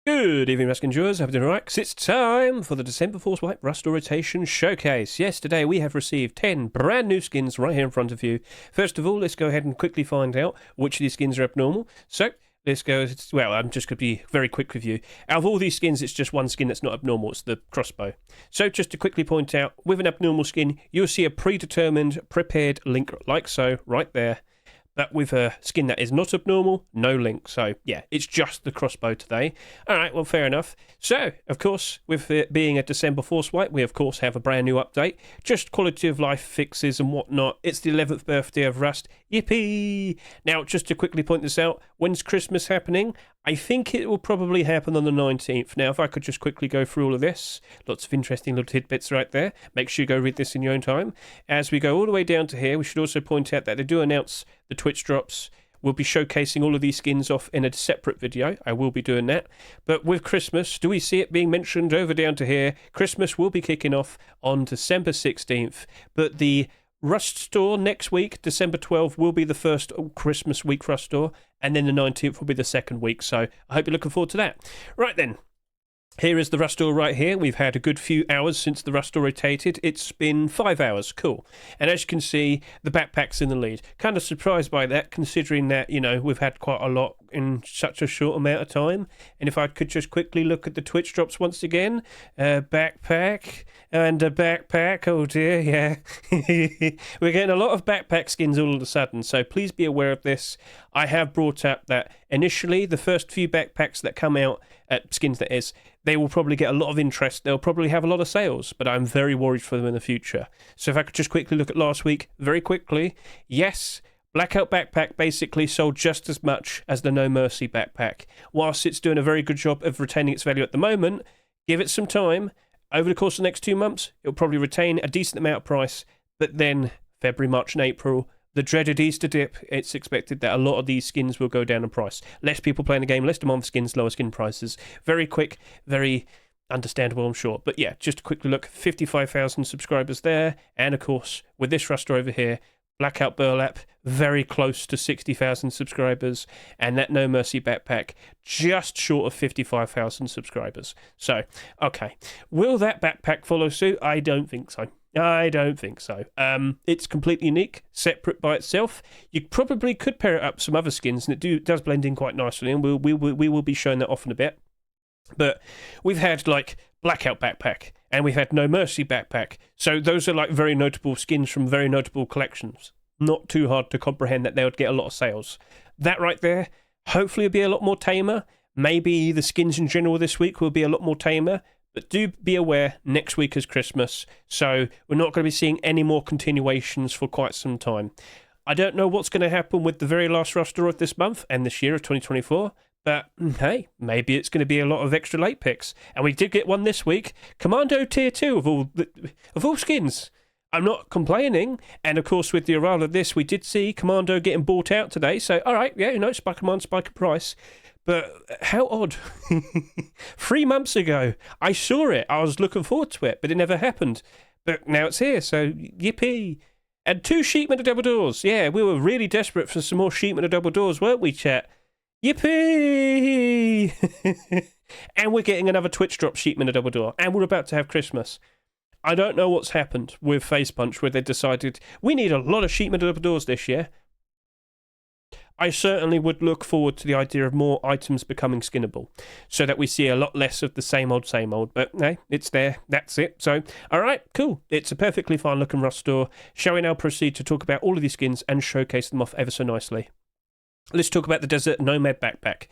Good evening, Rust enjoyers. Have a dinner right? 'Cause it's time for the December Force-Wipe Rust Rotation Showcase. Yes, today we have received 10 brand new skins right here in front of you. First of all, let's go ahead and quickly find out which of these skins are abnormal. So, let's go. Well, I'm just going to be very quick with you. Out of all these skins, it's just one skin that's not abnormal. It's the Crossbow. So, just to quickly point out, with an abnormal skin, you'll see a predetermined, prepared link like so, right there. But with a skin that is not abnormal, no link. So, yeah, it's just the Crossbow today. All right, well, fair enough. So, of course, with it being a December Force-Wipe, we, of course, have a brand new update. Just quality of life fixes and whatnot. It's the 11th birthday of Rust. Yippee! Now, just to quickly point this out, when's Christmas happening? I think it will probably happen on the 19th. Now, if I could just quickly go through all of this. Lots of interesting little tidbits right there. Make sure you go read this in your own time. As we go all the way down to here, we should also point out that they do announce the Twitch drops. We'll be showcasing all of these skins off in a separate video. I will be doing that. But with Christmas, do we see it being mentioned over down to here? Christmas will be kicking off on December 16th. But the Rust store next week, December 12th, will be the first Christmas week Rust store. And then the 19th will be the second week. So I hope you're looking forward to that. Right then. Here is the Rust store right here. We've had a good few hours since the Rust store rotated. It's been 5 hours. Cool. And as you can see, the backpack's in the lead. Kind of surprised by that, considering that, you know, we've had quite a lot in such a short amount of time. And if I could just quickly look at the Twitch drops once again. Backpack and a backpack. Oh dear, yeah. We're getting a lot of backpack skins all of a sudden. So please be aware of this. I have brought up that initially the first few backpacks that come out, skins that is, they will probably get a lot of interest. They'll probably have a lot of sales, but I'm very worried for them in the future. So if I could just quickly look at last week, very quickly. Yes, Blackout Backpack basically sold just as much as the No Mercy Backpack. Whilst it's doing a very good job of retaining its value at the moment, give it some time. Over the course of the next 2 months, it'll probably retain a decent amount of price, but then February, March and April, the dreaded Easter dip, it's expected that a lot of these skins will go down in price. Less people playing the game, less demand for skins, lower skin prices. Very quick, very understandable, I'm sure. But yeah, just a quick look, 55,000 subscribers there. And of course, with this roster over here, Blackout Burlap, very close to 60,000 subscribers. And that No Mercy Backpack, just short of 55,000 subscribers. So, okay. Will that backpack follow suit? I don't think so. I don't think so. It's completely unique, separate by itself. You probably could pair it up with some other skins, and it does blend in quite nicely, and we will be showing that off in a bit. But we've had, like, Blackout Backpack, and we've had No Mercy Backpack. So those are, like, very notable skins from very notable collections. Not too hard to comprehend that they would get a lot of sales. That right there, hopefully will be a lot more tamer. Maybe the skins in general this week will be a lot more tamer. But do be aware, next week is Christmas, so we're not going to be seeing any more continuations for quite some time. I don't know what's going to happen with the very last roster of this month and this year of 2024, but hey, maybe it's going to be a lot of extra late picks. And we did get one this week, Commando Tier 2 of all skins. I'm not complaining, and of course with the arrival of this, we did see Commando getting bought out today, so alright, yeah, you know, spike command, spike a price. But how odd. 3 months ago, I saw it. I was looking forward to it, but it never happened. But now it's here, so yippee. And 2 sheepmen of double doors. Yeah, we were really desperate for some more sheepmen of double doors, weren't we, chat? Yippee! And we're getting another Twitch drop sheepmen of double door. And we're about to have Christmas. I don't know what's happened with Face Punch, where they decided we need a lot of sheepmen of double doors this year. I certainly would look forward to the idea of more items becoming skinnable, so that we see a lot less of the same old, but hey, it's there, that's it. So, alright, cool. It's a perfectly fine looking Rust store. Shall we now proceed to talk about all of these skins and showcase them off ever so nicely? Let's talk about the Desert Nomad Backpack.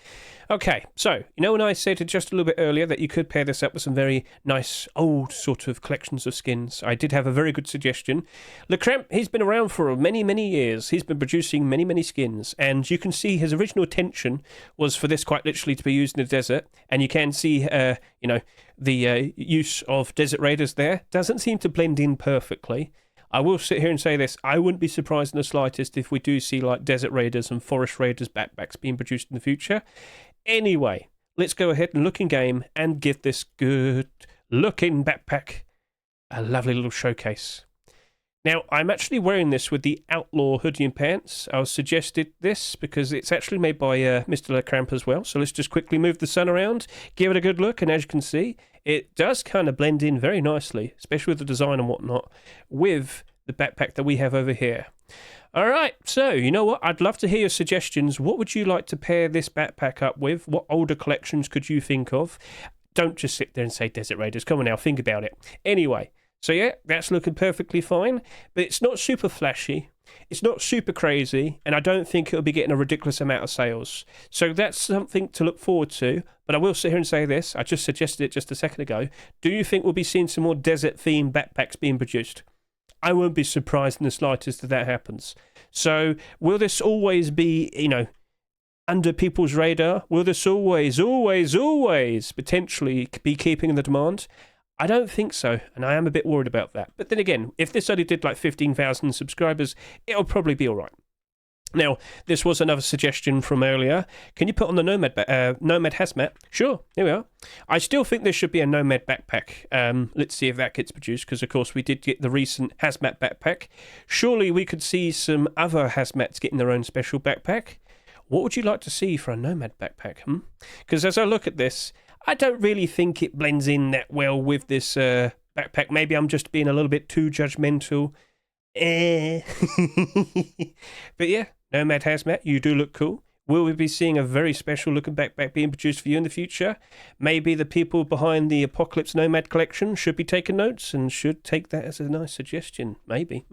Okay, so, you know when I said just a little bit earlier that you could pair this up with some very nice old sort of collections of skins? I did have a very good suggestion. LeCramp, he's been around for many, many years. He's been producing many, many skins, and you can see his original intention was for this quite literally to be used in the desert, and you can see, you know, the use of Desert Raiders there. Doesn't seem to blend in perfectly. I will sit here and say this, I wouldn't be surprised in the slightest if we do see like Desert Raiders and Forest Raiders backpacks being produced in the future. Anyway, let's go ahead and look in game and give this good looking backpack a lovely little showcase. Now, I'm actually wearing this with the Outlaw hoodie and pants. I was suggested this because it's actually made by Mr. LeCramp as well. So let's just quickly move the sun around, give it a good look, and as you can see, it does kind of blend in very nicely, especially with the design and whatnot, with the backpack that we have over here. All right, so you know what? I'd love to hear your suggestions. What would you like to pair this backpack up with? What older collections could you think of? Don't just sit there and say Desert Raiders. Come on now, think about it. Anyway. So yeah, that's looking perfectly fine, but it's not super flashy, it's not super crazy, and I don't think it'll be getting a ridiculous amount of sales. So that's something to look forward to, but I will sit here and say this, I just suggested it just a second ago. Do you think we'll be seeing some more desert-themed backpacks being produced? I won't be surprised in the slightest if that happens. So will this always be, under people's radar? Will this always potentially be keeping the demand? I don't think so, and I am a bit worried about that. But then again, if this only did like 15,000 subscribers, it'll probably be all right. Now, this was another suggestion from earlier. Can you put on the Nomad hazmat? Sure, here we are. I still think there should be a Nomad backpack. Let's see if that gets produced, because of course we did get the recent hazmat backpack. Surely we could see some other hazmats getting their own special backpack. What would you like to see for a Nomad backpack? Because as I look at this, I don't really think it blends in that well with this backpack. Maybe I'm just being a little bit too judgmental. But yeah, Nomad Hazmat, you do look cool. Will we be seeing a very special looking backpack being produced for you in the future? Maybe the people behind the Apocalypse Nomad collection should be taking notes and should take that as a nice suggestion. Maybe.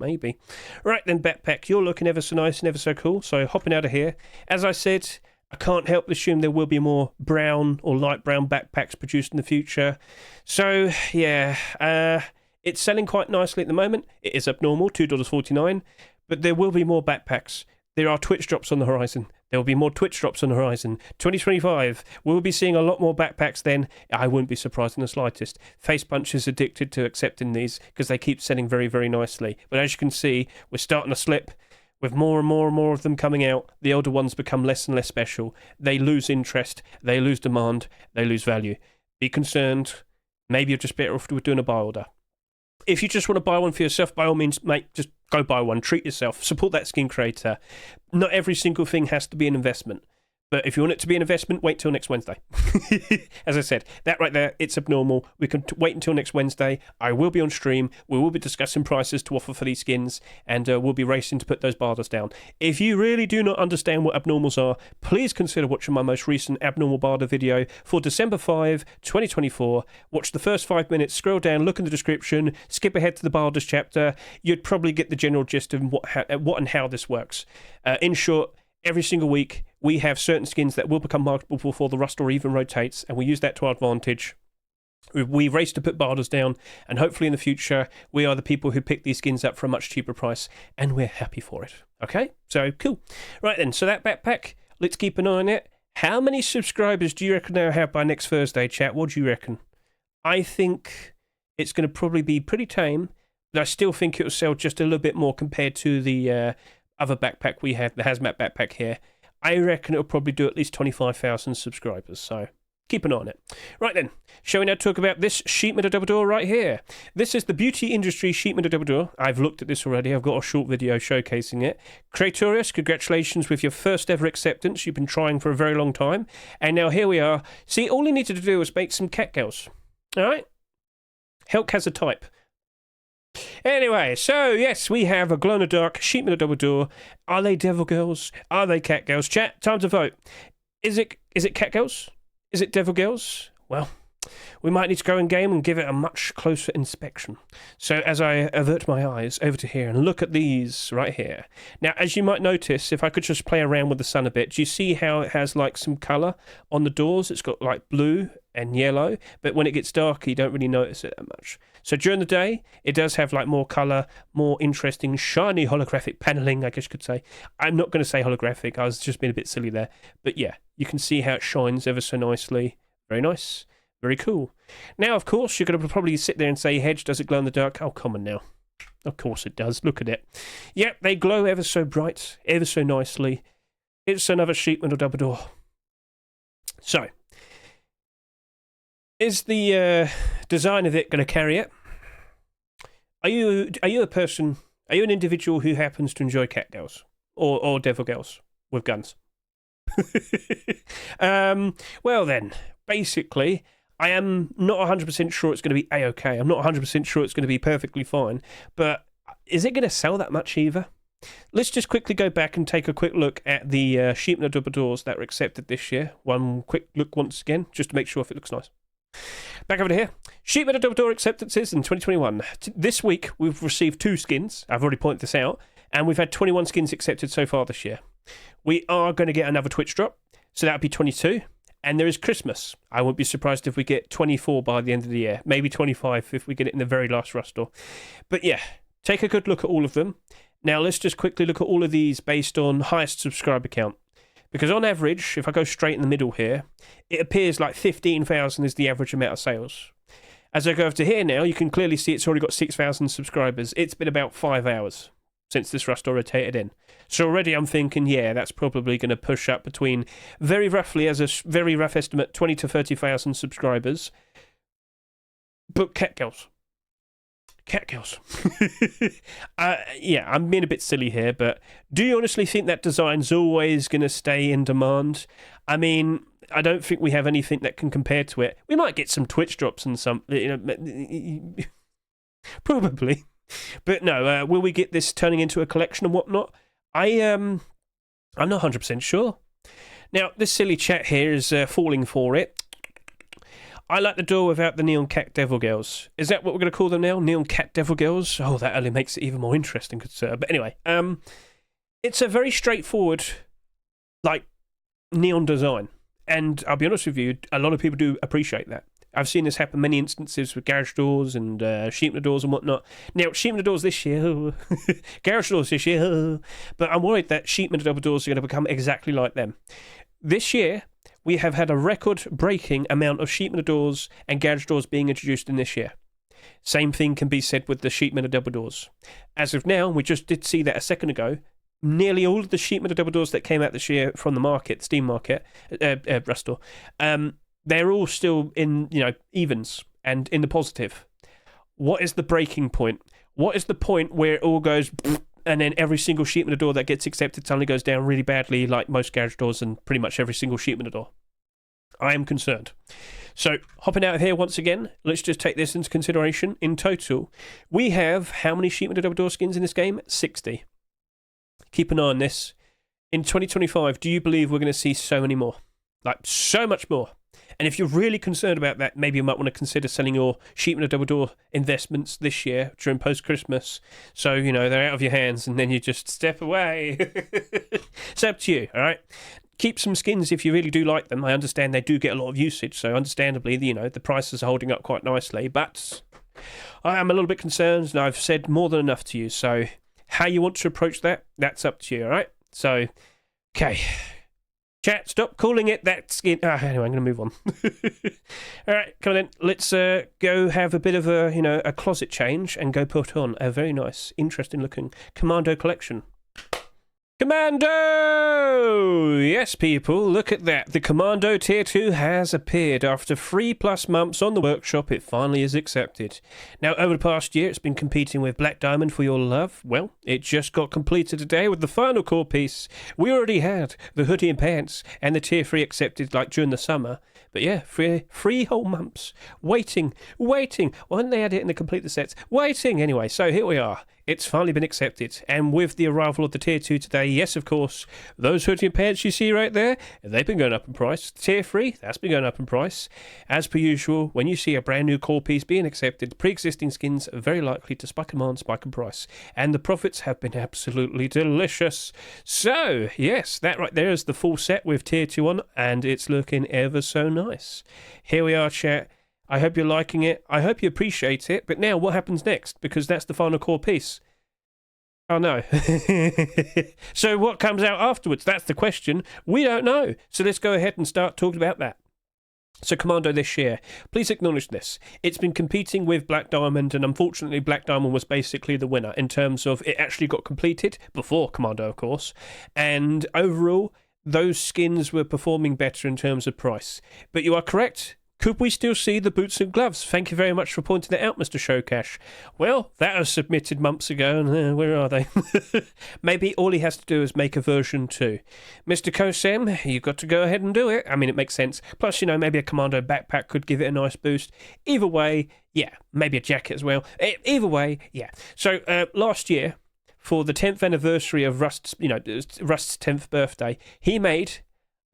Right then, backpack, you're looking ever so nice and ever so cool. So hopping out of here. As I said, I can't help but assume there will be more brown or light brown backpacks produced in the future. So, yeah, it's selling quite nicely at the moment. It is abnormal, $2.49, but there will be more backpacks. There are Twitch drops on the horizon. There will be more Twitch drops on the horizon. 2025, we'll be seeing a lot more backpacks then. I wouldn't be surprised in the slightest. Facepunch is addicted to accepting these because they keep selling very, very nicely. But as you can see, we're starting to slip. With more and more of them coming out, the older ones become less and less special. They lose interest, they lose demand, they lose value. Be concerned. Maybe you're just better off doing a buy order. If you just want to buy one for yourself, by all means, mate, just go buy one. Treat yourself. Support that skin creator. Not every single thing has to be an investment. But if you want it to be an investment, wait till next Wednesday. As I said, that right there, it's abnormal. We can wait until next Wednesday. I will be on stream. We will be discussing prices to offer for these skins, and we'll be racing to put those barders down. If you really do not understand what abnormals are, please consider watching my most recent abnormal barder video for December 5, 2024. Watch the first 5 minutes, scroll down, look in the description, skip ahead to the barders chapter. You'd probably get the general gist of what and how this works. In short, every single week, we have certain skins that will become marketable before the rust or even rotates, and we use that to our advantage. We race to put barders down, and hopefully in the future, we are the people who pick these skins up for a much cheaper price, and we're happy for it. Okay? So, cool. Right then, so that backpack, let's keep an eye on it. How many subscribers do you reckon they'll have by next Thursday, chat? What do you reckon? I think it's going to probably be pretty tame, but I still think it'll sell just a little bit more compared to the other backpack we have, the hazmat backpack here. I reckon it'll probably do at least 25,000 subscribers, so keep an eye on it. Right then, shall we now talk about this sheet metal double door right here? This is the beauty industry sheet metal double door. I've looked at this already. I've got a short video showcasing it. Kratorius, congratulations with your first ever acceptance. You've been trying for a very long time, and now here we are. See, all you needed to do was make some catgirls. All right? Helk has a type. Anyway, so yes, we have a glow-in-the-dark sheet metal double door. Are they devil girls? Are they cat girls? Chat, time to vote. Is it cat girls? Is it devil girls? Well, we might need to go in game and give it a much closer inspection. So as I avert my eyes over to here and look at these right here. Now, as you might notice, if I could just play around with the sun a bit, do you see how it has like some colour on the doors? It's got like blue and yellow, but when it gets darker, you don't really notice it that much. So during the day, it does have like more colour, more interesting, shiny holographic paneling, I guess you could say. I'm not going to say holographic, I was just being a bit silly there. But yeah, you can see how it shines ever so nicely. Very nice. Very cool. Now, of course, you're going to probably sit there and say, Hedge, does it glow in the dark? Oh, come on now. Of course it does. Look at it. Yep, they glow ever so bright, ever so nicely. It's another sheet metal double door. So, is the design of it going to carry it? Are you a person Are you an individual who happens to enjoy cat girls or devil girls with guns? Well then, basically, I am not 100% sure it's going to be A-OK. I'm not 100% sure it's going to be perfectly fine, but is it going to sell that much either? Let's just quickly go back and take a quick look at the sheep and the double doors that were accepted this year. One quick look once again, just to make sure if it looks nice. Back over to here. Sheep and double door acceptances in 2021. This week, we've received 2 skins. I've already pointed this out. And we've had 21 skins accepted so far this year. We are going to get another Twitch drop. So that would be 22. And there is Christmas. I won't be surprised if we get 24 by the end of the year. Maybe 25 if we get it in the very last Rust door. But yeah, take a good look at all of them. Now let's just quickly look at all of these based on highest subscriber count. Because on average, if I go straight in the middle here, it appears like 15,000 is the average amount of sales. As I go over to here now, you can clearly see it's already got 6,000 subscribers. It's been about 5 hours since this Rust door rotated in. So already I'm thinking, yeah, that's probably going to push up between, very roughly, as a very rough estimate, 20 to 30,000 subscribers. But cat girls. Cat girls. Yeah, I'm being a bit silly here, but do you honestly think that design's always going to stay in demand? I mean, I don't think we have anything that can compare to it. We might get some Twitch drops and some, probably. But no, will we get this turning into a collection and whatnot? I'm not 100% sure. Now, this silly chat here is falling for it. I like the door without the neon cat devil girls. Is that what we're going to call them now? Neon cat devil girls? Oh, that only makes it even more interesting, good sir. But anyway, it's a very straightforward, like, neon design. And I'll be honest with you, a lot of people do appreciate that. I've seen this happen many instances with garage doors and sheep doors and whatnot. Now, sheep doors this year, garage doors this year, but I'm worried that sheep double doors are going to become exactly like them. This year, we have had a record-breaking amount of sheep doors and garage doors being introduced in this year. Same thing can be said with the sheep double doors. As of now, we just did see that a second ago, nearly all of the sheep double doors that came out this year from the market, Steam market, Rust door, they're all still in, evens and in the positive. What is the breaking point? What is the point where it all goes and then every single sheep door that gets accepted suddenly goes down really badly, like most garage doors and pretty much every single sheep door? I am concerned. So, hopping out of here once again, let's just take this into consideration. In total, we have how many sheep double door skins in this game? 60. Keep an eye on this. In 2025, do you believe we're going to see so many more? Like, so much more. And if you're really concerned about that, maybe you might want to consider selling your sheep double door investments this year during post-Christmas. So, they're out of your hands and then you just step away. It's up to you, all right? Keep some skins if you really do like them. I understand they do get a lot of usage, so understandably, the prices are holding up quite nicely. But I am a little bit concerned, and I've said more than enough to you. So how you want to approach that, that's up to you, all right? So, okay. Chat, stop calling it that skin. Anyway, I'm going to move on. All right, come on then. Let's go have a bit of a closet change and go put on a very nice, interesting-looking Commando collection. Commando! Yes, people, look at that. The Commando Tier 2 has appeared. After 3+ months on the workshop, it finally is accepted. Now, over the past year, it's been competing with Black Diamond for your love. Well, it just got completed today with the final core piece. We already had the hoodie and pants and the Tier 3 accepted like during the summer. But yeah, 3 whole months. Waiting. Why didn't they add it in the complete the sets? Waiting. Anyway, so here we are. It's finally been accepted. And with the arrival of the Tier 2 today, yes, of course, those hoodie and pants you see right there, they've been going up in price. Tier 3, that's been going up in price. As per usual, when you see a brand new core piece being accepted, pre-existing skins are very likely to spike demand, spike in price. And the profits have been absolutely delicious. So, yes, that right there is the full set with Tier 2 on, and it's looking ever so nice. Here we are, chat. I hope you're liking it. I hope you appreciate it. But now, what happens next? Because that's the final core piece. Oh, no. So what comes out afterwards? That's the question. We don't know. So let's go ahead and start talking about that. So Commando this year, please acknowledge this. It's been competing with Black Diamond, and unfortunately Black Diamond was basically the winner in terms of it actually got completed before Commando, of course. And overall, those skins were performing better in terms of price. But you are correct. Could we still see the boots and gloves? Thank you very much for pointing that out, Mr. Showcash. Well, that was submitted months ago, and where are they? Maybe all he has to do is make a version 2. Mr. Kosem, you've got to go ahead and do it. I mean, it makes sense. Plus, you know, maybe a Commando backpack could give it a nice boost. Either way, yeah. Maybe a jacket as well. Either way, yeah. So, last year, for the 10th anniversary of Rust's 10th birthday, he made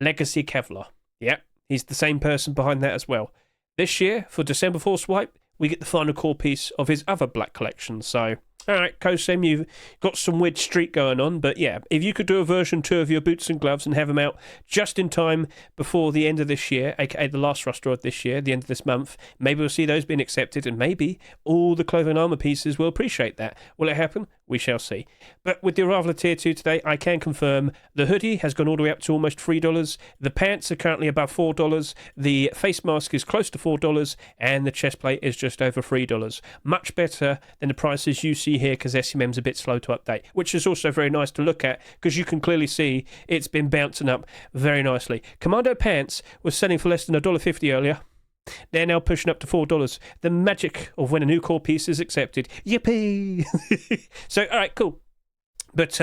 Legacy Kevlar. Yep. He's the same person behind that as well. This year, for December Force Wipe, we get the final core piece of his other black collection. So, alright, Kosem, you've got some weird streak going on. But yeah, if you could do a version 2 of your boots and gloves and have them out just in time before the end of this year, aka the last roster of this year, the end of this month, maybe we'll see those being accepted, and maybe all the clothing armor pieces will appreciate that. Will it happen? We shall see. But with the arrival of Tier 2 today, I can confirm the hoodie has gone all the way up to almost $3. The pants are currently above $4. The face mask is close to $4. And the chest plate is just over $3. Much better than the prices you see here, because SMM's a bit slow to update, which is also very nice to look at, because you can clearly see it's been bouncing up very nicely. Commando pants was selling for less than $1.50 earlier. They're now pushing up to $4. The magic of when a new core piece is accepted. Yippee! So, all right, cool. But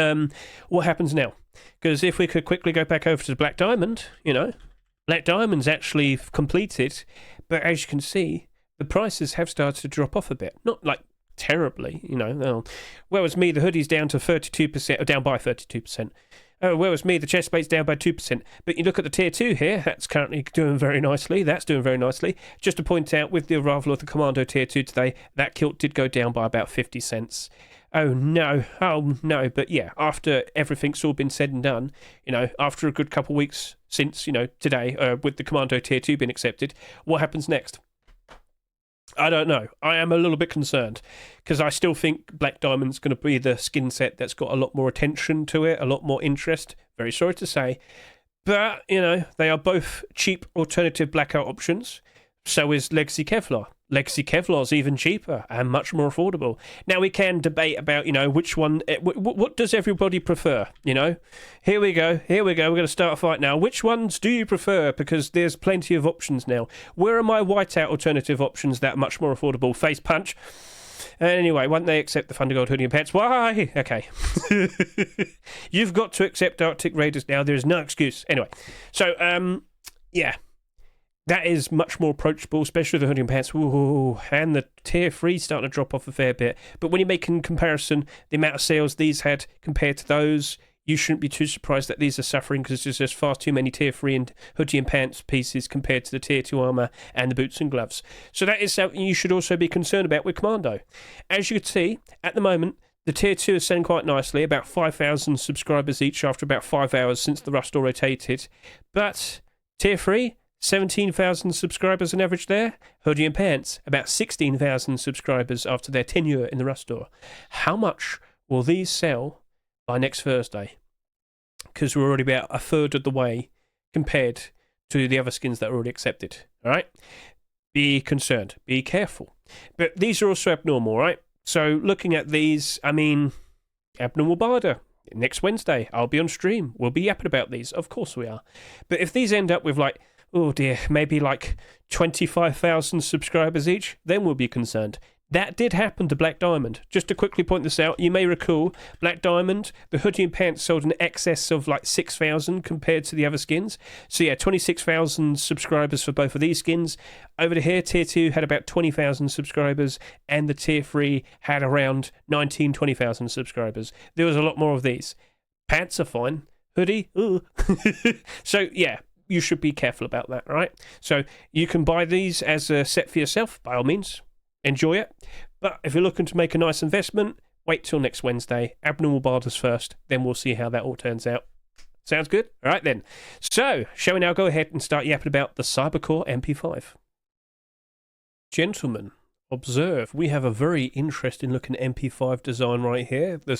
what happens now? Because if we could quickly go back over to the Black Diamond, you know, Black Diamond's actually completed, but as you can see, the prices have started to drop off a bit. Not like terribly, you know. Well, as me, the hoodie's down to 32%, or down by 32%. Oh, well, it's me, the chest plate's down by 2%. But you look at the Tier 2 here, that's currently doing very nicely. That's doing very nicely. Just to point out, with the arrival of the Commando Tier 2 today, that kilt did go down by about 50 cents. Oh, no. But yeah, after everything's all been said and done, you know, after a good couple of weeks since, you know, today, with the Commando Tier 2 being accepted, what happens next? I don't know. I am a little bit concerned, because I still think Black Diamond's going to be the skin set that's got a lot more attention to it, a lot more interest. Very sorry to say. But, you know, they are both cheap alternative blackout options. So is Legacy Kevlar. Legacy Kevlar's even cheaper and much more affordable. Now we can debate about, you know, which one, what does everybody prefer, you know? Here we go, we're going to start a fight now. Which ones do you prefer? Because there's plenty of options now. Where are my whiteout alternative options that are much more affordable? Face punch. Anyway, won't they accept the Thundergold hoodie and pants? Why? Okay. You've got to accept Arctic Raiders now. There's no excuse. Anyway, so, yeah. That is much more approachable, especially the hoodie and pants. Ooh, and the Tier 3 starting to drop off a fair bit. But when you make in comparison the amount of sales these had compared to those, you shouldn't be too surprised that these are suffering, because there's just far too many Tier 3 and hoodie and pants pieces compared to the Tier 2 armour and the boots and gloves. So that is something you should also be concerned about with Commando. As you can see, at the moment, the Tier 2 is selling quite nicely, about 5,000 subscribers each after about 5 hours since the Rust rotated. But Tier 3... 17,000 subscribers on average there. Hoodie and pants, about 16,000 subscribers after their tenure in the Rust store. How much will these sell by next Thursday? Because we're already about a third of the way compared to the other skins that are already accepted. All right? Be concerned. Be careful. But these are also abnormal, right? So looking at these, I mean, abnormal barter. Next Wednesday, I'll be on stream. We'll be yapping about these. Of course we are. But if these end up with like, oh dear, maybe like 25,000 subscribers each, then we'll be concerned. That did happen to Black Diamond. Just to quickly point this out, you may recall Black Diamond, the hoodie and pants sold in excess of like 6,000 compared to the other skins. So yeah, 26,000 subscribers for both of these skins. Over to here, Tier 2 had about 20,000 subscribers, and the Tier 3 had around 20,000 subscribers. There was a lot more of these. Pants are fine. Hoodie, ooh. So yeah, you should be careful about that, right? So you can buy these as a set for yourself, by all means. Enjoy it. But if you're looking to make a nice investment, wait till next Wednesday. Abnormal barters first, then we'll see how that all turns out. Sounds good? All right then. So, shall we now go ahead and start yapping about the Core MP5? Gentlemen, observe, we have a very interesting looking MP5 design right here. The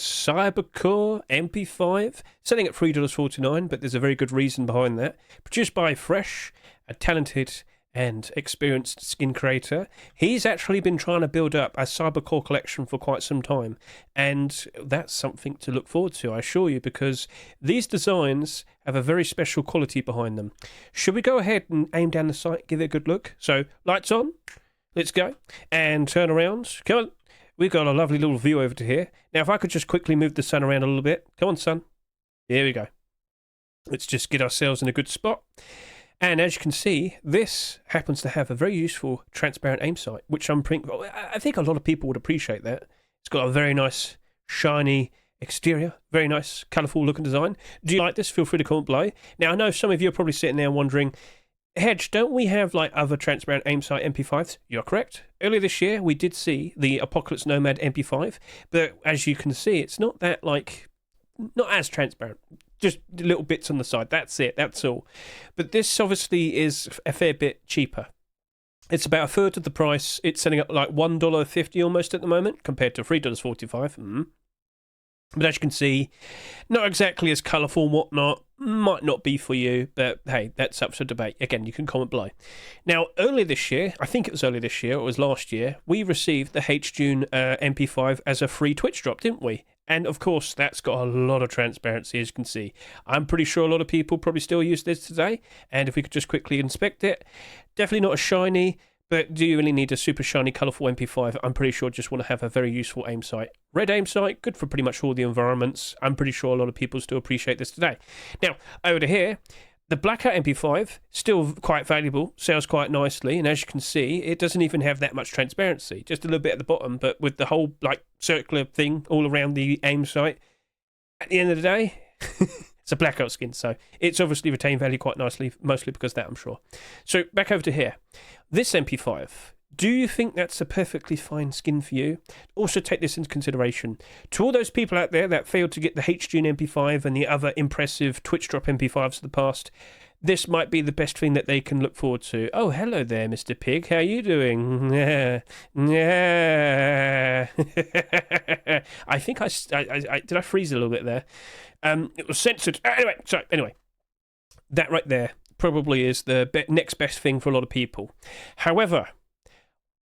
Core MP5, selling at $3.49, but there's a very good reason behind that. Produced by Fresh, a talented and experienced skin creator. He's actually been trying to build up a Cybercore collection for quite some time, and that's something to look forward to, I assure you, because these designs have a very special quality behind them. Should we go ahead and aim down the sight, give it a good look? So, lights on, let's go, and turn around. Come on, we've got a lovely little view over to here. Now, if I could just quickly move the sun around a little bit. Come on, sun. Here we go. Let's just get ourselves in a good spot. And as you can see, this happens to have a very useful transparent aim sight, which I think a lot of people would appreciate that. It's got a very nice, shiny exterior, very nice, colourful looking design. Do you like this? Feel free to comment below. Now, I know some of you are probably sitting there wondering, Hedge, don't we have like other transparent aim sight MP5s? You're correct. Earlier this year, we did see the Apocalypse Nomad MP5, but as you can see, it's not that not as transparent. Just little bits on the side. That's it. That's all. But this obviously is a fair bit cheaper. It's about a third of the price. It's selling at like $1.50 almost at the moment, compared to $3.45. But as you can see, not exactly as colourful and whatnot. Might not be for you, but hey, that's up for debate. Again, you can comment below. Now, earlier this year, I think it was earlier this year, or it was last year, we received the Hedge MP5 as a free Twitch drop, didn't we? And of course, that's got a lot of transparency, as you can see. I'm pretty sure a lot of people probably still use this today. And if we could just quickly inspect it, definitely not as shiny, but do you really need a super shiny, colourful MP5? I'm pretty sure just want to have a very useful aim sight. Red aim sight, good for pretty much all the environments. I'm pretty sure a lot of people still appreciate this today. Now, over to here, the Blackout MP5, still quite valuable, sells quite nicely, and as you can see, it doesn't even have that much transparency, just a little bit at the bottom, but with the whole circular thing all around the aim sight, at the end of the day, it's a Blackout skin, so it's obviously retained value quite nicely, mostly because of that, I'm sure. So, back over to here. This MP5, do you think that's a perfectly fine skin for you? Also take this into consideration. To all those people out there that failed to get the HGN MP5 and the other impressive Twitch drop MP5s of the past, this might be the best thing that they can look forward to. Oh, hello there, Mr. Pig. How are you doing? Yeah. I think I did I freeze a little bit there? It was censored. Anyway, that right there probably is the next best thing for a lot of people. However,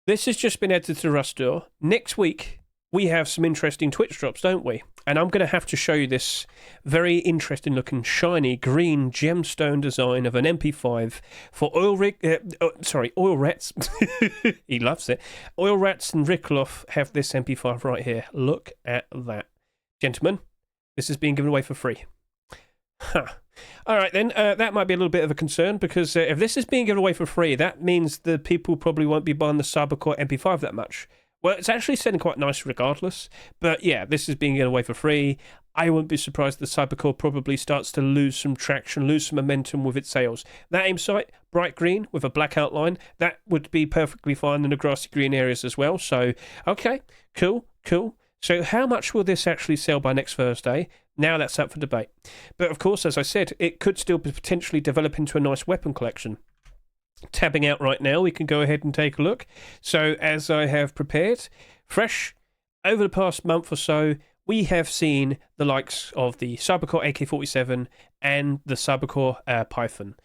this has just been added to the Rustdoor. Next week, we have some interesting Twitch drops, don't we? And I'm going to have to show you this very interesting looking shiny green gemstone design of an MP5 for Oilrats. He loves it. Oilrats and Riqqelof have this MP5 right here. Look at that. Gentlemen, this is being given away for free. Huh. All right, then, that might be a little bit of a concern, because if this is being given away for free, that means the people probably won't be buying the Cybercore MP5 that much. Well, it's actually selling quite nice regardless, but yeah, this is being given away for free. I wouldn't be surprised the Cybercore probably starts to lose some traction, lose some momentum with its sales. That aim sight, bright green with a black outline, that would be perfectly fine in the grassy green areas as well. So, okay, cool. So how much will this actually sell by next Thursday? Now that's up for debate. But of course, as I said, it could still potentially develop into a nice weapon collection. Tabbing out right now, we can go ahead and take a look. So as I have prepared, fresh, over the past month or so, we have seen the likes of the Cybercore AK-47 and the Cybercore Python.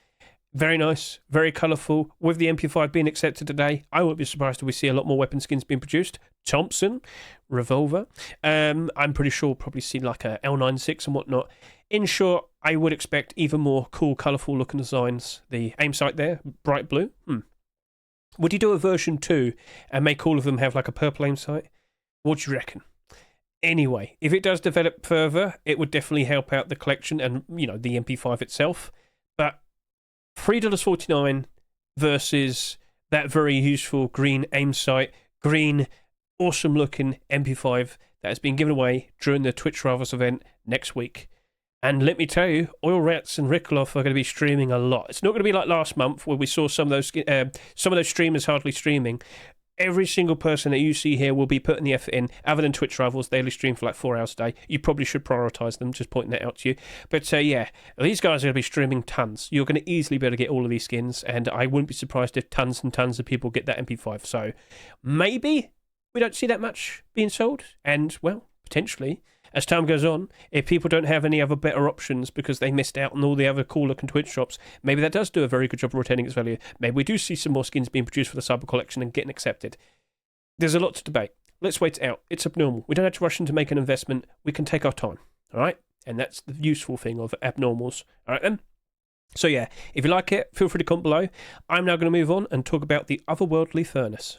Very nice, very colourful. With the MP5 being accepted today, I won't be surprised if we see a lot more weapon skins being produced. Thompson, Revolver. I'm pretty sure we'll probably see like a L96 and whatnot. In short, I would expect even more cool, colourful looking designs. The aim sight there, bright blue. Would you do a version 2 and make all of them have like a purple aim sight? What do you reckon? Anyway, if it does develop further, it would definitely help out the collection and, you know, the MP5 itself. But $3.49 versus that very useful green aim sight, green, awesome looking MP5 that has been given away during the Twitch Rivals event next week. And let me tell you, Oilrats and Riqqelof are going to be streaming a lot. It's not going to be like last month where we saw some of those streamers hardly streaming. Every single person that you see here will be putting the effort in. Other than Twitch Rivals, they only stream for like 4 hours a day. You probably should prioritise them, just pointing that out to you. But yeah, these guys are going to be streaming tons. You're going to easily be able to get all of these skins, and I wouldn't be surprised if tons and tons of people get that MP5. So maybe we don't see that much being sold, and well, potentially As time goes on, if people don't have any other better options because they missed out on all the other cool-looking Twitch shops, maybe that does do a very good job of retaining its value. Maybe we do see some more skins being produced for the Cyber Collection and getting accepted. There's a lot to debate. Let's wait it out. It's abnormal. We don't have to rush in to make an investment. We can take our time, all right? And that's the useful thing of abnormals. All right, then? So, yeah, if you like it, feel free to comment below. I'm now going to move on and talk about the Otherworldly Furnace.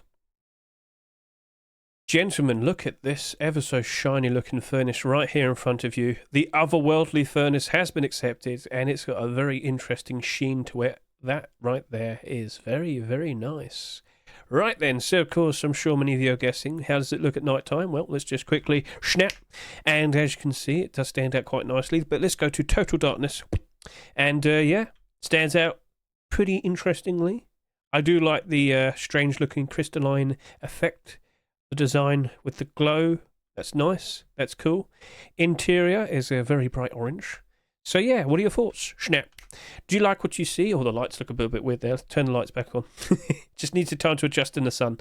Gentlemen, look at this ever so shiny looking furnace right here in front of you. The Otherworldly Furnace has been accepted and it's got a very interesting sheen to it. That right there is very, very nice. Right then, so of course I'm sure many of you are guessing, how does it look at night time? Well, let's just quickly snap. And as you can see, it does stand out quite nicely. But let's go to total darkness. And yeah, stands out pretty interestingly. I do like the strange looking crystalline effect. The design with the glow, that's nice, that's cool. Interior is a very bright orange. So yeah, what are your thoughts? Snap. Do you like what you see? Oh, the lights look a bit weird there. Let's turn the lights back on. Just needs some time to adjust in the sun.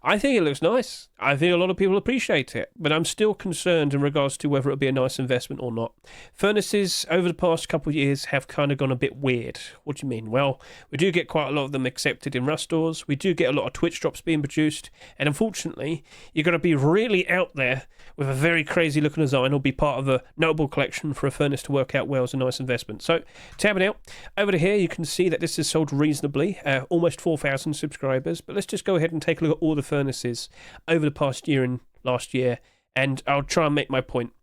I think it looks nice. I think a lot of people appreciate it, but I'm still concerned in regards to whether it'll be a nice investment or not. Furnaces over the past couple of years have kind of gone a bit weird. What do you mean? Well, we do get quite a lot of them accepted in Rust stores. We do get a lot of Twitch drops being produced, and unfortunately, you've got to be really out there with a very crazy looking design or be part of a notable collection for a furnace to work out well as a nice investment. So, tabbing out over to here, you can see that this is sold reasonably, almost 4,000 subscribers. But let's just go ahead and take a look at all the furnaces over the past year and last year, and I'll try and make my point.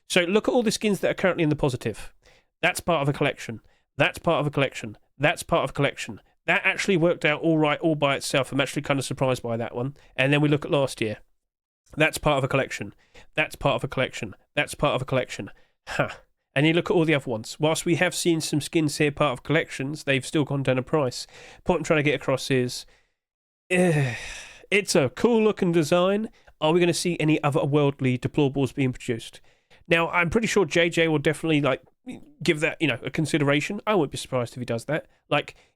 So look at all the skins that are currently in the positive. That's part of a collection. That's part of a collection. That's part of a collection. That actually worked out all right all by itself. I'm actually kind of surprised by that one. And then we look at last year. That's part of a collection. That's part of a collection. That's part of a collection. Ha. And you look at all the other ones. Whilst we have seen some skins here part of collections, they've still gone down in price. Point I'm trying to get across is, it's a cool looking design. Are we going to see any otherworldly deplorables being produced? Now, I'm pretty sure JJ will definitely give that, a consideration. I wouldn't be surprised if he does that.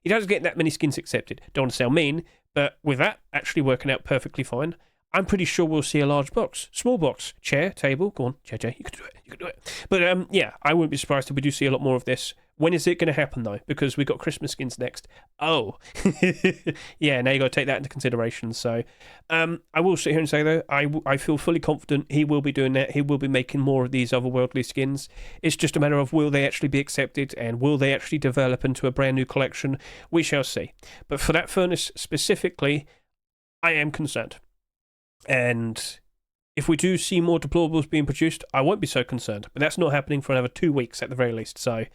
He doesn't get that many skins accepted. Don't want to sound mean, but with that actually working out perfectly fine, I'm pretty sure we'll see a large box, small box, chair, table. Go on, JJ, you can do it. You can do it. But yeah, I wouldn't be surprised if we do see a lot more of this. When is it going to happen though? Because we've got Christmas skins next. Oh, yeah. Now you got to take that into consideration. So, I will sit here and say though, I feel fully confident he will be doing that. He will be making more of these otherworldly skins. It's just a matter of will they actually be accepted and will they actually develop into a brand new collection? We shall see. But for that furnace specifically, I am concerned. And if we do see more deplorables being produced, I won't be so concerned. But that's not happening for another 2 weeks at the very least. So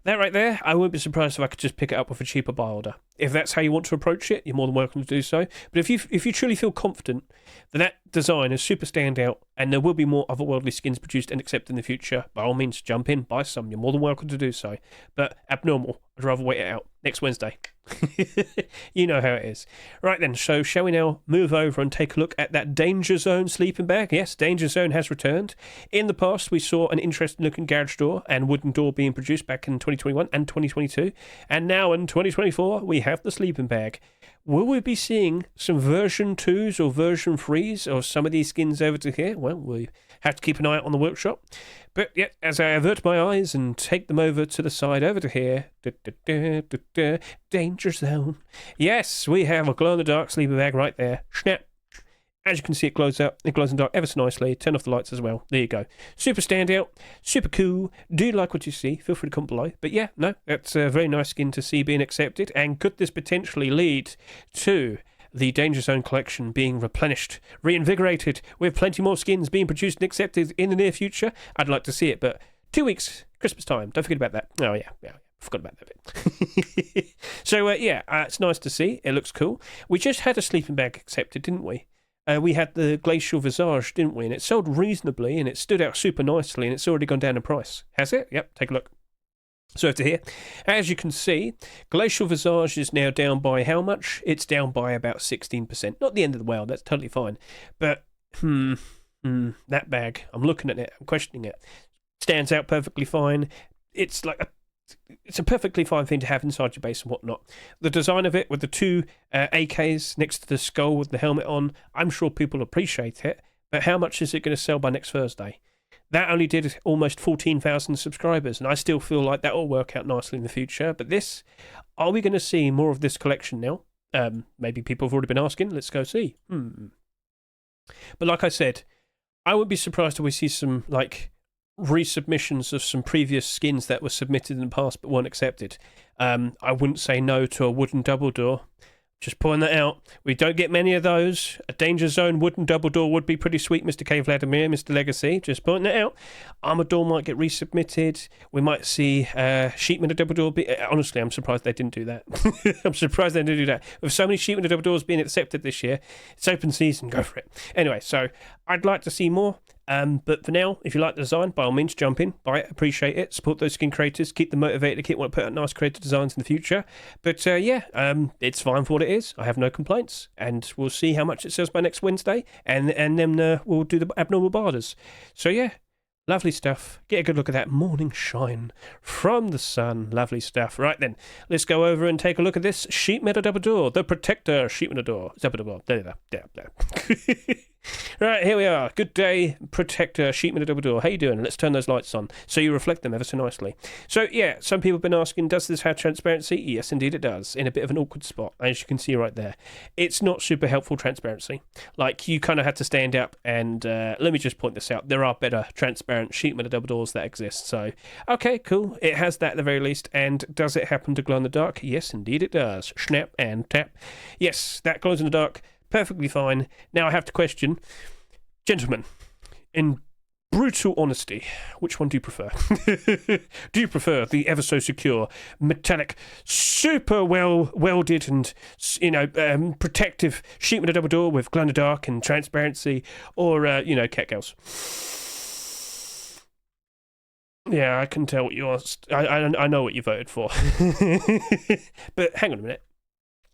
that right there, I wouldn't be surprised if I could just pick it up with a cheaper buy order. If that's how you want to approach it, you're more than welcome to do so. But if you truly feel confident that design is super standout and there will be more otherworldly skins produced and accepted in the future, by all means, jump in, buy some. You're more than welcome to do so. But abnormal, I'd rather wait it out next Wednesday. You know how it is. Right then, so shall we now move over and take a look at that Danger Zone sleeping bag? Yes, Danger Zone has returned. In the past, we saw an interesting looking garage door and wooden door being produced back in 2021 and 2022. And now in 2024, we have the sleeping bag. Will we be seeing some version 2s or version 3s of some of these skins over to here? Well, we have to keep an eye out on the workshop. But yeah, as I avert my eyes and take them over to the side over to here, Danger Zone. Yes, we have a glow-in-the-dark sleeping bag right there. Snap. As you can see, it glows out. It glows in the dark ever so nicely. Turn off the lights as well. There you go. Super standout. Super cool. Do you like what you see? Feel free to comment below. But yeah, no, that's a very nice skin to see being accepted. And could this potentially lead to the Danger Zone collection being replenished, reinvigorated, with plenty more skins being produced and accepted in the near future? I'd like to see it, but 2 weeks, Christmas time. Don't forget about that. Oh, yeah. Forgot about that bit. So, yeah, it's nice to see. It looks cool. We just had a sleeping bag accepted, didn't we? We had the Glacial Visage, didn't we? And it sold reasonably, and it stood out super nicely, and it's already gone down in price. Has it? Yep, take a look. So over here, as you can see, Glacial Visage is now down by how much? It's down by about 16%. Not the end of the world, that's totally fine. But, that bag, I'm looking at it, I'm questioning it. Stands out perfectly fine. It's a perfectly fine thing to have inside your base and whatnot. The design of it with the two AKs next to the skull with the helmet on, I'm sure people appreciate it. But how much is it going to sell by next Thursday? that only did almost 14,000 subscribers, and I still feel like that will work out nicely in the future. But this, are we going to see more of this collection now? Maybe people have already been asking. Let's go see. But like I said, I would be surprised if we see some like resubmissions of some previous skins that were submitted in the past but weren't accepted. I wouldn't say no to a wooden double door. Just pointing that out. We don't get many of those. A Danger Zone wooden double door would be pretty sweet, Mr. K. Vladimir, Mr. Legacy. Just pointing that out. Armored door might get resubmitted. We might see Sheepman double door. Honestly, I'm surprised they didn't do that. I'm surprised they didn't do that. With so many Sheepman double doors being accepted this year, it's open season. Go for it. Anyway, so I'd like to see more. But for now, if you like the design, by all means, jump in, buy it, appreciate it, support those skin creators, keep them motivated, keep want to put out nice creative designs in the future. But it's fine for what it is. I have no complaints, and we'll see how much it sells by next Wednesday, and then we'll do the abnormal barders. So yeah, lovely stuff. Get a good look at that morning shine from the sun. Lovely stuff. Right then, let's go over and take a look at this sheet metal double door, the Protector sheet metal door. There. Right, here we are. Good day, Protector sheet metal double door. How you doing? Let's turn those lights on so you reflect them ever so nicely. So yeah, some people have been asking, does this have transparency? Yes, indeed it does. In a bit of an awkward spot, as you can see right there. It's not super helpful transparency. Like, you kind of had to stand up and let me just point this out. There are better transparent sheet metal double doors that exist. So, okay, cool. It has that at the very least. And does it happen to glow in the dark? Yes, indeed it does. Snap and tap. Yes, that glows in the dark. Perfectly fine. Now I have to question, gentlemen, in brutal honesty, which one do you prefer? Do you prefer the ever so secure, metallic, super well welded and protective sheet metal double door with glow in the dark and transparency, or catgirls? Yeah, I can tell what you asked. I know what you voted for. But hang on a minute.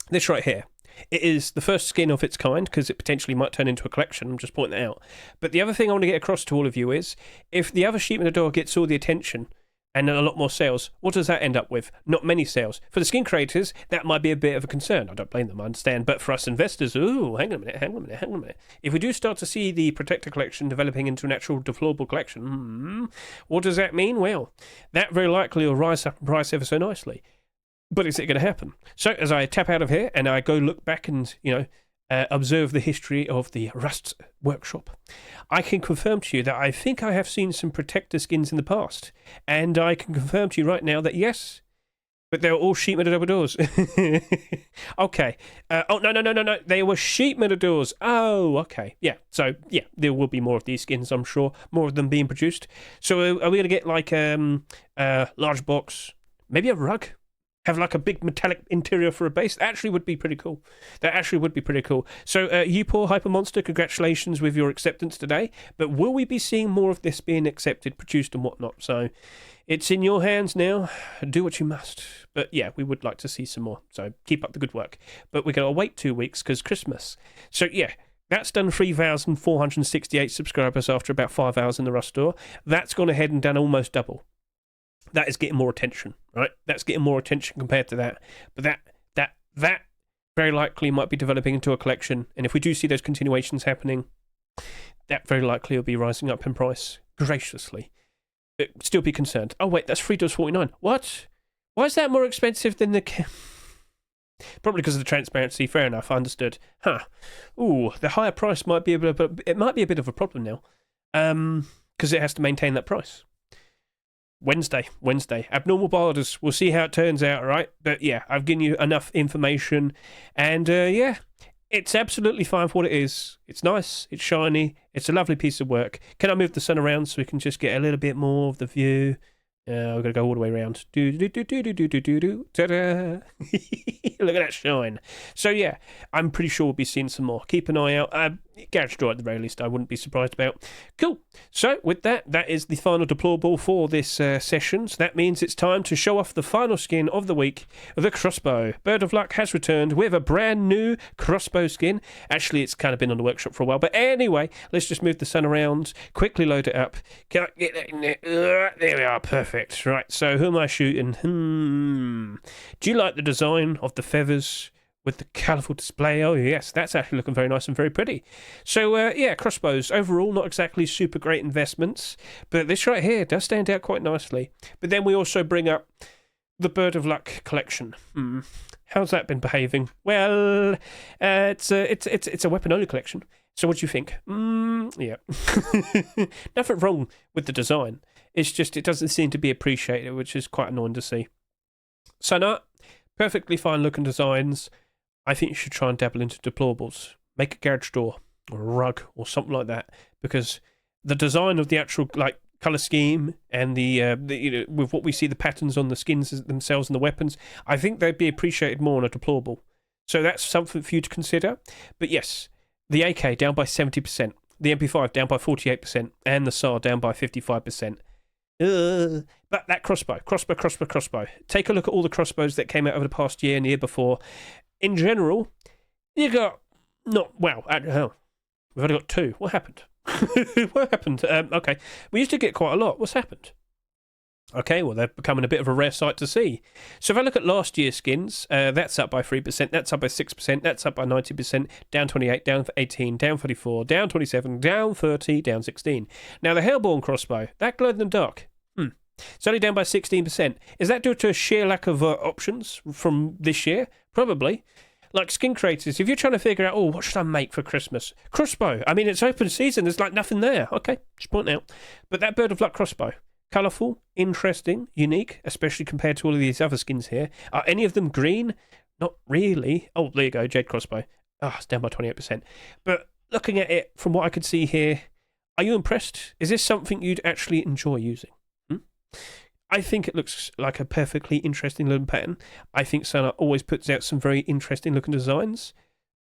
This right here. It is the first skin of its kind, because it potentially might turn into a collection. I'm just pointing that out. But the other thing I want to get across to all of you is, if the other sheep in the door gets all the attention and a lot more sales, what does that end up with? Not many sales. For the skin creators, that might be a bit of a concern. I don't blame them, I understand. But for us investors, hang on a minute. If we do start to see the Protector collection developing into an actual deployable collection, what does that mean? Well, that very likely will rise up in price ever so nicely. But is it going to happen? So as I tap out of here and I go look back and, observe the history of the Rust workshop, I can confirm to you that I think I have seen some Protector skins in the past. And I can confirm to you right now that yes, but they were all sheet metal double doors. Okay. No. They were sheet metal doors. Oh, okay. Yeah. So, yeah, there will be more of these skins, I'm sure. More of them being produced. So are we going to get like a large box, maybe a rug? Have like a big metallic interior for a base? That actually would be pretty cool. So, you poor Hyper Monster, congratulations with your acceptance today. But will we be seeing more of this being accepted, produced, and whatnot? So, it's in your hands now. Do what you must. But yeah, we would like to see some more. So, keep up the good work. But we're going to wait 2 weeks because Christmas. So, yeah. That's done 3,468 subscribers after about 5 hours in the Rust store. That's gone ahead and done almost double. That is getting more attention, right? That's getting more attention compared to that. But that very likely might be developing into a collection. And if we do see those continuations happening, that very likely will be rising up in price graciously. Still be concerned. Oh, wait, that's $3.49. What? Why is that more expensive than the... Probably because of the transparency. Fair enough, I understood. Ooh, the higher price might be a bit of a problem now. Because it has to maintain that price. Wednesday. Abnormal borders. We'll see how it turns out, right? But yeah, I've given you enough information. And yeah, it's absolutely fine for what it is. It's nice. It's shiny. It's a lovely piece of work. Can I move the sun around so we can just get a little bit more of the view? We're going to go all the way around. Ta-da! Look at that shine. So yeah, I'm pretty sure we'll be seeing some more. Keep an eye out. Garage Door at the very least, I wouldn't be surprised about. Cool. So with that is the final deplorable for this session. So that means it's time to show off the final skin of the week, the Crossbow. Bird of Luck has returned with a brand new Crossbow skin. Actually, it's kind of been on the workshop for a while. But anyway, let's just move the sun around, quickly load it up. Can I get that in there? There we are. Perfect. Right, so who am I shooting? Do you like the design of the feathers with the colourful display. Oh, yes, that's actually looking very nice and very pretty. So, yeah, crossbows, overall, not exactly super great investments, but this right here does stand out quite nicely. But then we also bring up the Bird of Luck collection. How's that been behaving? Well, it's a weapon-only collection. So what do you think? Yeah. Nothing wrong with the design. It's just it doesn't seem to be appreciated, which is quite annoying to see. So, no, perfectly fine-looking designs. I think you should try and dabble into deplorables. Make a garage door or a rug or something like that, because the design of the actual color scheme and the with what we see the patterns on the skins themselves and the weapons, I think they'd be appreciated more on a deplorable. So that's something for you to consider. But yes, the AK down by 70%, the MP5 down by 48%, and the SAR down by 55%. But that crossbow. Take a look at all the crossbows that came out over the past year and the year before. In general, you got we've only got 2. What happened? What happened? Okay, we used to get quite a lot. What's happened? Okay, well, they're becoming a bit of a rare sight to see. So if I look at last year's skins, that's up by 3%, that's up by 6%, that's up by 90%, down 28, down 18, down 34, down 27, down 30, down 16. Now, the Hellborn crossbow, that glowed in the dark. It's only down by 16%. Is that due to a sheer lack of options from this year? Probably. Like skin creators, if you're trying to figure out, what should I make for Christmas? Crossbow. I mean, it's open season. There's nothing there. Okay, just point out. But that Bird of Luck crossbow, colourful, interesting, unique, especially compared to all of these other skins here. Are any of them green? Not really. Oh, there you go, Jade crossbow. It's down by 28%. But looking at it from what I could see here, are you impressed? Is this something you'd actually enjoy using? I think it looks like a perfectly interesting looking pattern. I think Sana always puts out some very interesting looking designs.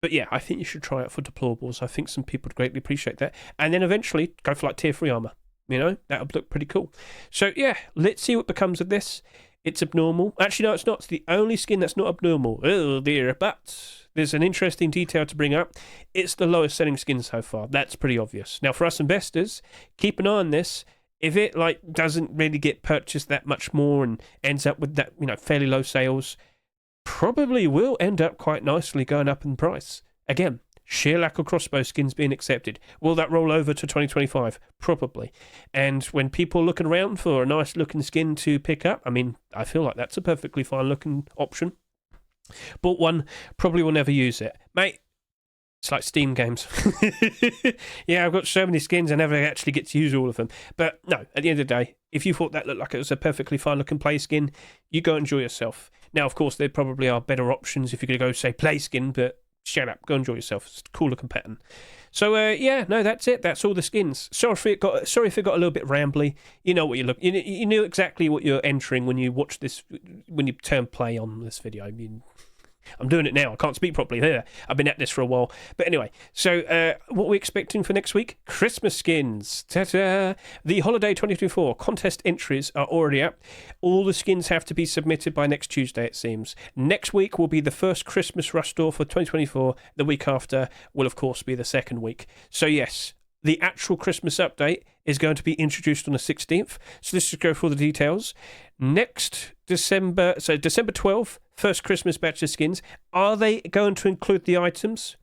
But yeah, I think you should try it for deplorables. I think some people would greatly appreciate that. And then eventually go for tier 3 armor. That would look pretty cool. So yeah, let's see what becomes of this. It's abnormal. Actually, no, it's not. It's the only skin that's not abnormal. Oh dear. But there's an interesting detail to bring up. It's the lowest selling skin so far. That's pretty obvious. Now, for us investors, keep an eye on this. If it doesn't really get purchased that much more and ends up with that fairly low sales, probably will end up quite nicely going up in price. Again, sheer lack of crossbow skins being accepted. Will that roll over to 2025? Probably. And when people are looking around for a nice looking skin to pick up, I mean, I feel like that's a perfectly fine looking option. Bought one, probably will never use it. Mate, it's like Steam games. Yeah, I've got so many skins, I never actually get to use all of them. But no, at the end of the day, if you thought that looked like it was a perfectly fine looking play skin, you go enjoy yourself. Now, of course, there probably are better options if you're going to go, say, play skin, but shut up, go enjoy yourself. It's a cool looking pattern. So, yeah, no, that's it. That's all the skins. Sorry if it got a little bit rambly. You know what you look. You knew exactly what you're entering when you watch this, when you turn play on this video. I mean, I'm doing it now. I can't speak properly there. I've been at this for a while. But anyway, so what are we expecting for next week? Christmas skins. Ta-da! The Holiday 2024 contest entries are already up. All the skins have to be submitted by next Tuesday, it seems. Next week will be the first Christmas rush store for 2024. The week after will, of course, be the second week. So, yes, the actual Christmas update is going to be introduced on the 16th. So let's just go through the details. Next December, so December 12th, first Christmas batch of skins. Are they going to include the items?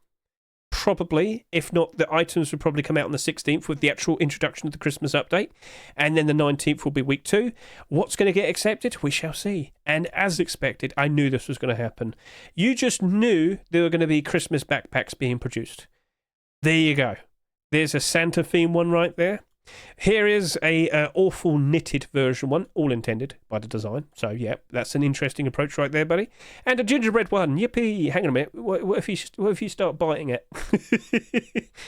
Probably. If not, the items will probably come out on the 16th with the actual introduction of the Christmas update. And then the 19th will be week 2. What's going to get accepted? We shall see. And as expected, I knew this was going to happen. You just knew there were going to be Christmas backpacks being produced. There you go. There's a Santa theme one right there. Here is a awful knitted version one, all intended by the design. So, yeah, that's an interesting approach right there, buddy. And a gingerbread one. Yippee. Hang on a minute. What if you start biting it?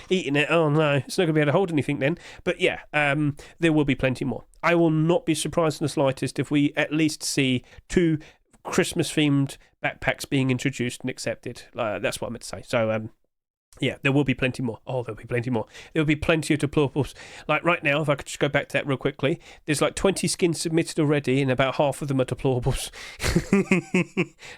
Eating it? Oh, no. It's not going to be able to hold anything then. But, yeah, there will be plenty more. I will not be surprised in the slightest if we at least see 2 Christmas-themed backpacks being introduced and accepted. That's what I meant to say. So, yeah, there will be plenty more. Oh, there'll be plenty more. There will be plenty of deplorables. Like right now, if I could just go back to that real quickly, there's 20 skins submitted already, and about half of them are deplorables.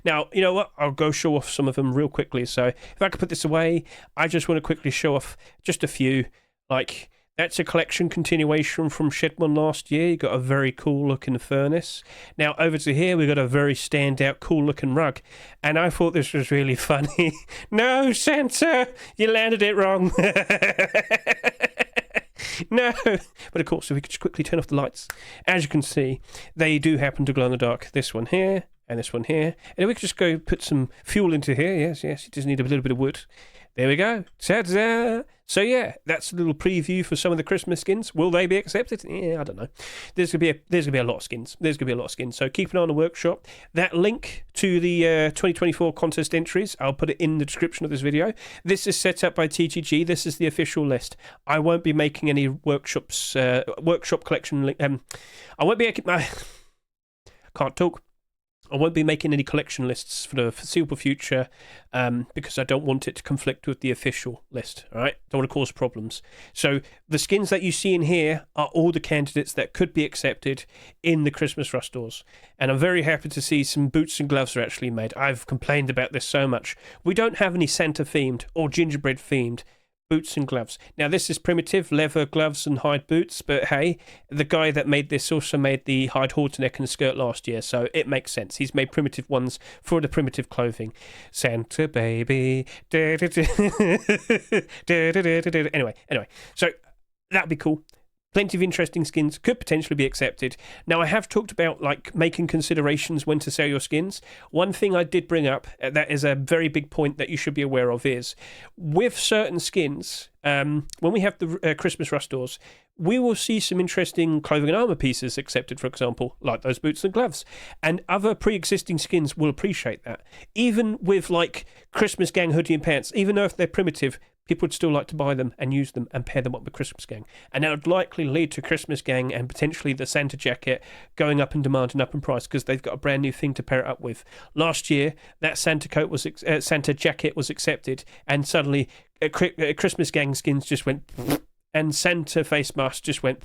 Now, you know what? I'll go show off some of them real quickly. So if I could put this away, I just want to quickly show off just a few. Like That's a collection continuation from Shedmon last year. You got a very cool looking furnace. Now over to here, we got a very standout, cool looking rug. And I thought this was really funny. No, Santa, you landed it wrong. No, but of course, if we could just quickly turn off the lights, as you can see, they do happen to glow in the dark. This one here, and this one here. And if we could just go put some fuel into here, yes, it does need a little bit of wood. There we go. Ta-da! So yeah, that's a little preview for some of the Christmas skins. Will they be accepted? Yeah, I don't know. There's gonna be a lot of skins. So keep an eye on the workshop. That link to the 2024 contest entries, I'll put it in the description of this video. This is set up by TTG. This is the official list. I won't be making any workshop collection. I won't be. I can't talk. I won't be making any collection lists for the foreseeable future because I don't want it to conflict with the official list, all right? Don't want to cause problems. So the skins that you see in here are all the candidates that could be accepted in the Christmas Rust stores. And I'm very happy to see some boots and gloves are actually made. I've complained about this so much. We don't have any Santa-themed or gingerbread-themed boots and gloves. Now this is primitive leather gloves and hide boots, but hey, the guy that made this also made the hide halterneck and skirt last year, so it makes sense. He's made primitive ones for the primitive clothing. Santa baby. Anyway, so that'd be cool. Plenty of interesting skins could potentially be accepted. Now, I have talked about like making considerations when to sell your skins. One thing I did bring up that is a very big point that you should be aware of is with certain skins, when we have the Christmas Rust stores, we will see some interesting clothing and armor pieces accepted, for example, like those boots and gloves. And other pre-existing skins will appreciate that. Even with like Christmas Gang hoodie and pants, even though if they're primitive, people would still like to buy them and use them and pair them up with Christmas Gang. And that would likely lead to Christmas Gang and potentially the Santa jacket going up in demand and up in price because they've got a brand new thing to pair it up with. Last year, that Santa jacket was accepted, and suddenly Christmas Gang skins just went and Santa face masks just went.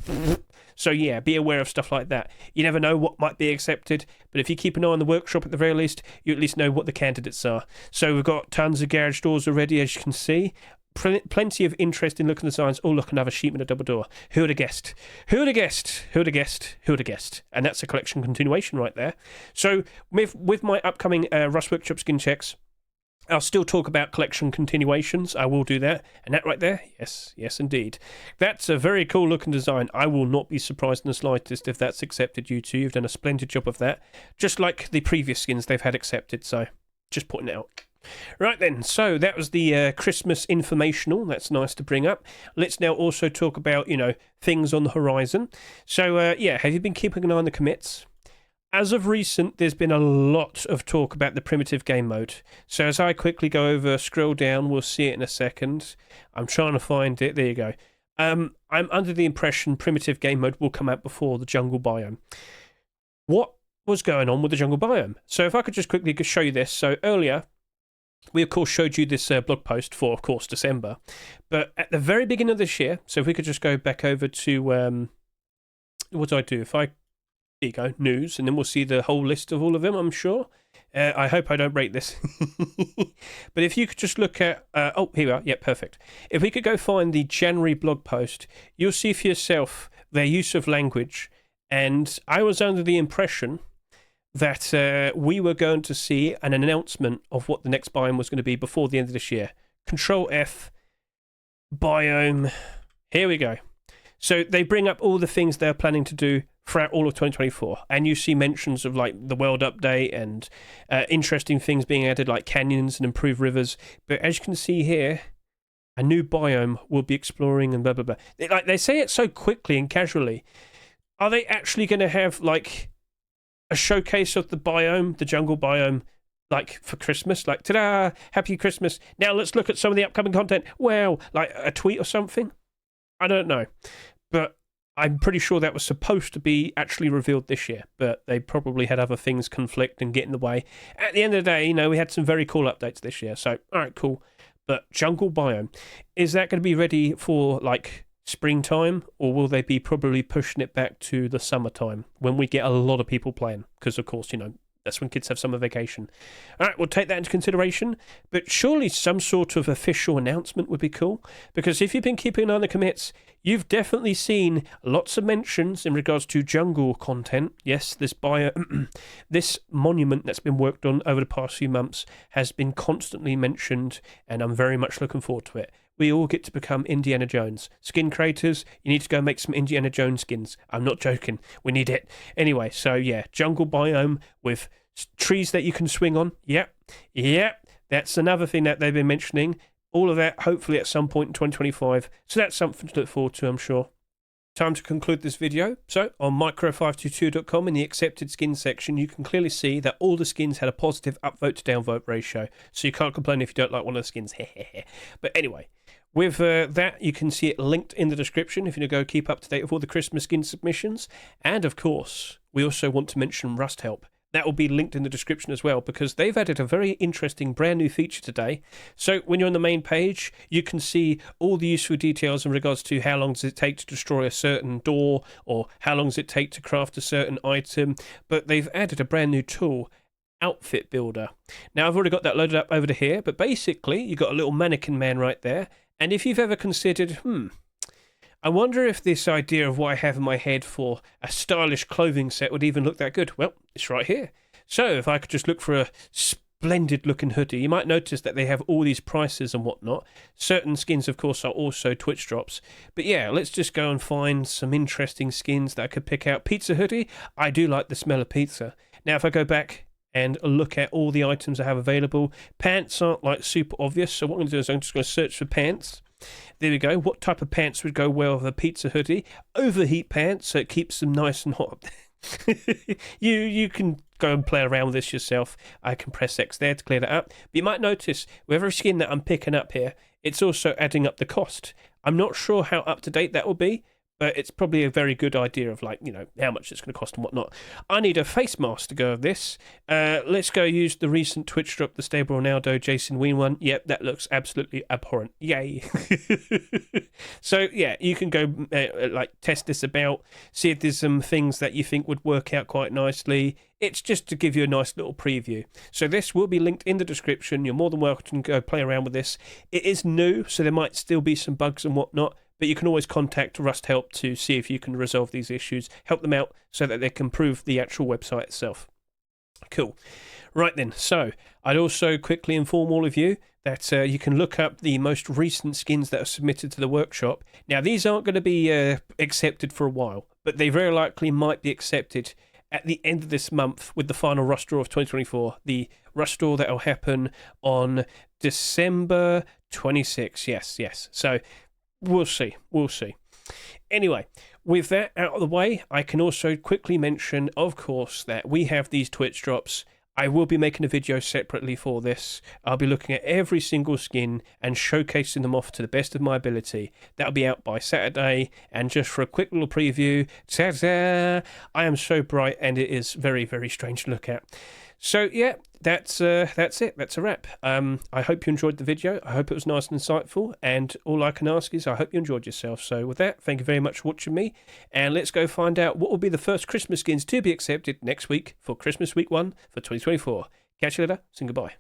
So yeah, be aware of stuff like that. You never know what might be accepted, but if you keep an eye on the workshop at the very least, you at least know what the candidates are. So we've got tons of garage doors already, as you can see. Plenty of interesting looking designs. Oh, look, another sheep and a double door. Who would have guessed? Who would have guessed? Who would have guessed? Who would have guessed? And that's a collection continuation right there. So with my upcoming Rust Workshop skin checks, I'll still talk about collection continuations. I will do that. And that right there, yes, indeed. That's a very cool looking design. I will not be surprised in the slightest if that's accepted, you two. You've done a splendid job of that. Just like the previous skins they've had accepted. So just putting it out. Right then, so that was the Christmas informational. That's nice to bring up. Let's now also talk about, things on the horizon. So, have you been keeping an eye on the commits? As of recent, there's been a lot of talk about the primitive game mode. So as I quickly go over, scroll down, we'll see it in a second. I'm trying to find it. There you go. I'm under the impression primitive game mode will come out before the Jungle Biome. What was going on with the Jungle Biome? So if I could just quickly show you this. So earlier, we, of course, showed you this blog post for, of course, December. But at the very beginning of this year, so if we could just go back over to, what do I do? There you go, news, and then we'll see the whole list of all of them, I'm sure. I hope I don't break this. But if you could just look at, here we are, yeah, perfect. If we could go find the January blog post, you'll see for yourself their use of language. And I was under the impression that we were going to see an announcement of what the next biome was going to be before the end of this year. Control F, biome, here we go. So they bring up all the things they're planning to do throughout all of 2024. And you see mentions of like the world update and interesting things being added like canyons and improved rivers. But as you can see here, a new biome will be exploring and blah, blah, blah. They say it so quickly and casually. Are they actually going to have like a showcase of the biome, the jungle biome, like for Christmas? Like, ta-da, happy Christmas. Now let's look at some of the upcoming content. Well, like a tweet or something? I don't know. But I'm pretty sure that was supposed to be actually revealed this year, but they probably had other things conflict and get in the way. At the end of the day, we had some very cool updates this year. So, all right, cool. But jungle biome, is that going to be ready for like springtime, or will they be probably pushing it back to the summertime when we get a lot of people playing? Because of course, That's when kids have summer vacation. All right, we'll take that into consideration. But surely some sort of official announcement would be cool. Because if you've been keeping an eye on the commits, you've definitely seen lots of mentions in regards to jungle content. Yes, this this monument that's been worked on over the past few months has been constantly mentioned, and I'm very much looking forward to it. We all get to become Indiana Jones. Skin creators, you need to go make some Indiana Jones skins. I'm not joking. We need it. Anyway, so yeah, jungle biome with trees that you can swing on. Yep. That's another thing that they've been mentioning. All of that, hopefully at some point in 2025. So that's something to look forward to, I'm sure. Time to conclude this video. So on micro522.com in the accepted skins section, you can clearly see that all the skins had a positive upvote to downvote ratio. So you can't complain if you don't like one of the skins. But anyway, with that, you can see it linked in the description if you go keep up to date with all the Christmas skin submissions. And of course, we also want to mention RUSTHELP. That will be linked in the description as well, because they've added a very interesting brand new feature today. So when you're on the main page, you can see all the useful details in regards to how long does it take to destroy a certain door, or how long does it take to craft a certain item. But they've added a brand new tool, Outfit Builder. Now, I've already got that loaded up over to here, but basically, you've got a little mannequin man right there. And if you've ever considered, I wonder if this idea of what I have in my head for a stylish clothing set would even look that good. Well, it's right here. So if I could just look for a splendid looking hoodie, you might notice that they have all these prices and whatnot. Certain skins, of course, are also Twitch drops. But yeah, let's just go and find some interesting skins that I could pick out. Pizza hoodie. I do like the smell of pizza. Now, if I go back and look at all the items I have available, pants aren't like super obvious. So what I'm going to do is I'm just going to search for pants. There we go. What type of pants would go well with a pizza hoodie? Overheat pants, so it keeps them nice and hot. You can go and play around with this yourself. I can press X there to clear that up. But you might notice with every skin that I'm picking up here, it's also adding up the cost. I'm not sure how up to date that will be, but it's probably a very good idea of, like, you know, how much it's going to cost and whatnot. I need a face mask to go with this. Let's go use the recent Twitch drop, the Stable Ronaldo Jason Ween one. Yep, that looks absolutely abhorrent. Yay. So, yeah, you can go, test this about, see if there's some things that you think would work out quite nicely. It's just to give you a nice little preview. So this will be linked in the description. You're more than welcome to go play around with this. It is new, so there might still be some bugs and whatnot. But you can always contact RUSTHELP to see if you can resolve these issues, help them out so that they can improve the actual website itself. Cool. Right then, so I'd also quickly inform all of you that you can look up the most recent skins that are submitted to the workshop. Now, these aren't going to be accepted for a while, but they very likely might be accepted at the end of this month with the final Rust Draw of 2024. The Rust Draw that will happen on December 26th. Yes. So we'll see. Anyway, with that out of the way, I can also quickly mention, of course, that we have these Twitch drops. I will be making a video separately for this. I'll be looking at every single skin and showcasing them off to the best of my ability. That'll be out by Saturday. And just for a quick little preview, ta-da! I am so bright and it is very, very strange to look at. So yeah, that's it. That's a wrap. I hope you enjoyed the video. I hope it was nice and insightful. And all I can ask is I hope you enjoyed yourself. So with that, thank you very much for watching me. And let's go find out what will be the first Christmas skins to be accepted next week for Christmas week 1 for 2024. Catch you later. Say goodbye.